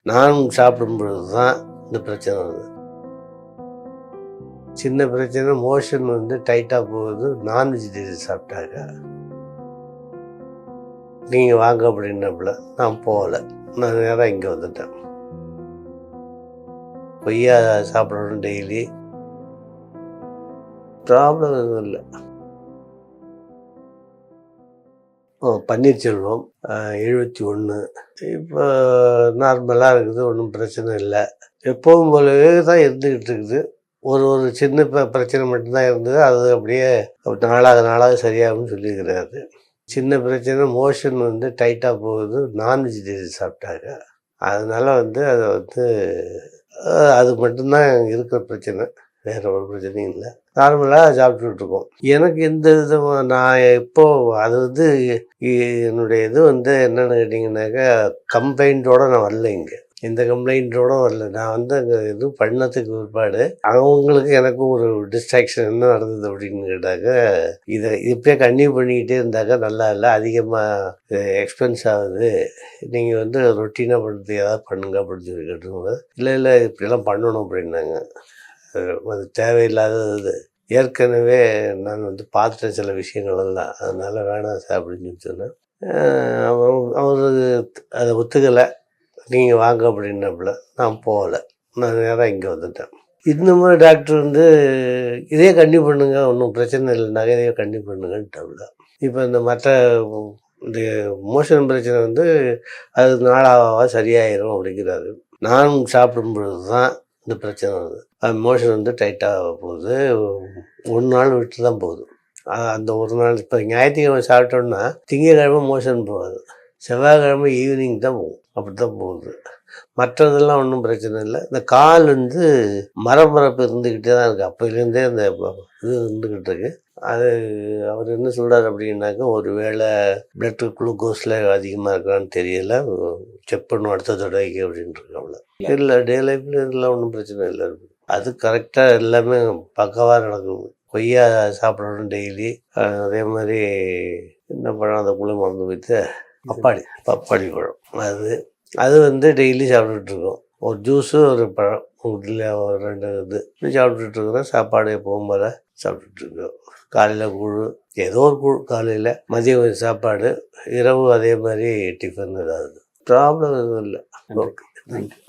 நான் சாப்பிடும் பொழுது தான் இந்த பிரச்சனை வருது. சின்ன பிரச்சனை, மோஷன் டைட்டாக போகுது. நான் வெஜிடேரியன் சாப்பிட்டாங்க. நீங்கள் வாங்க அப்படின்னப்பல நான் போகலை. நான் நேராக இங்கே வந்துட்டேன். கொய்யா சாப்பிடணும் டெய்லி. ப்ராப்ளம் எதுவும் இல்லை. பன்னீர்செல்வம் 71. இப்போ நார்மலாக இருக்குது, ஒன்றும் பிரச்சனை இல்லை. எப்பவும் போலவே தான் இருந்துக்கிட்டு இருக்குது. ஒரு சின்ன பிரச்சனை மட்டும்தான் இருந்தது. அது அப்படியே நாளாக சரியாகும்னு சொல்லியிருக்கிறாரு. சின்ன பிரச்சனை, மோஷன் டைட்டாக போகுது. நான் வெஜிடேரியன் சாப்பிட்டாங்க. அதனால் அது மட்டும்தான் இருக்கிற பிரச்சனை. வேறு ஒரு பிரச்சனையும் இல்லை. நார்மலாக சாப்பிட்டுட்டு இருக்கோம். எனக்கு எந்த விதமாக நான் அது என்னுடைய இது என்னென்னு கேட்டிங்கன்னாக்கா, கம்ப்ளைண்ட்டோடு நான் வரல. இங்கே எந்த கம்ப்ளைண்ட்டோடும் வரல. நான் அங்கே இது பண்ணதுக்கு பிற்பாடு அவங்களுக்கு எனக்கும் ஒரு டிஸ்ட்ராக்ஷன் என்ன நடந்தது அப்படின்னு கேட்டாக்க, இதை இப்படியே கன்டினியூ பண்ணிக்கிட்டே இருந்தாக்கா நல்லா இல்லை, அதிகமாக எக்ஸ்பென்ஸ் ஆகுது, நீங்கள் ரொட்டீனாக பண்ணுறது ஏதாவது பண்ணுங்க அப்படின்னு சொல்லி கேட்டுருங்க. இல்லை இப்படிலாம் பண்ணணும் அப்படின்னாங்க. அது தேவையில்லாதது. ஏற்கனவே நான் பார்த்துட்ட சில விஷயங்கள் எல்லாம், அதனால் வேணாம் சார் அப்படின்னு சொன்னேன். அவர் அதை ஒத்துக்கலை. நீங்கள் வாங்க அப்படின்னப்பல நான் போகலை. நான் நேராக இங்கே வந்துட்டேன். இந்த மாதிரி டாக்டர் இதே கண்டினியூ பண்ணுங்க, ஒன்றும் பிரச்சனை இல்லைனாக்க இதையே கண்டினியூ பண்ணுங்கன்ட்டாப்புல. இப்போ இந்த மற்ற இந்த மோஷன் பிரச்சனை அது நாளாக சரியாயிரும் அப்படிங்கிறாரு. நான் சாப்பிடும் பொழுது தான் இந்த பிரச்சனை வருது. மோஷன் டைட்டாக போகுது. ஒரு நாள் விட்டு தான் போகுது. அந்த ஒரு நாள் இப்போ ஞாயிற்றுக்கிழமை சாப்பிட்டோம்னா திங்கக்கிழமை மோஷன் போகாது. செவ்வாய்க்கிழமை ஈவினிங் தான் போகும். அப்படி தான் போகுது. மற்றதெல்லாம் ஒன்றும் பிரச்சனை இல்லை. இந்த கால் மரமரப்பு இருந்துக்கிட்டே தான் இருக்குது. அப்போலேருந்தே அந்த இது இருந்துக்கிட்டு இருக்கு. அது அவர் என்ன சொல்கிறார் அப்படின்னாக்கா, ஒரு வேளை பிளட் குளுக்கோஸில் அதிகமாக இருக்கான்னு தெரியல, செக் பண்ணும் அடுத்த தடவைக்கு அப்படின்ட்டு. இல்லை, டே லைஃப்பில் இதெல்லாம் ஒன்றும் பிரச்சனை இல்லை. அது கரெக்டாக எல்லாமே பக்கவாக நடக்குது. கொய்யா சாப்பிடணும் டெய்லி. அதே மாதிரி என்ன பழம், அந்த குழு மறந்து வைத்து பப்பாளி பழம். அது டெய்லி சாப்பிட்டுட்ருக்கோம். ஒரு ஜூஸு, ஒரு பழம், வீட்டில் ஒரு 2 இது சாப்பிட்டுட்ருக்குறோம். சாப்பாடு எப்பவும் போல் சாப்பிட்டுட்ருக்கோம். காலையில் கூழ், ஏதோ ஒரு கூழ் காலையில், மதியம் சாப்பாடு, இரவு அதே மாதிரி டிஃபன். ஏதாவது ப்ராப்ளம் எதுவும் இல்லை. Okay, thank you.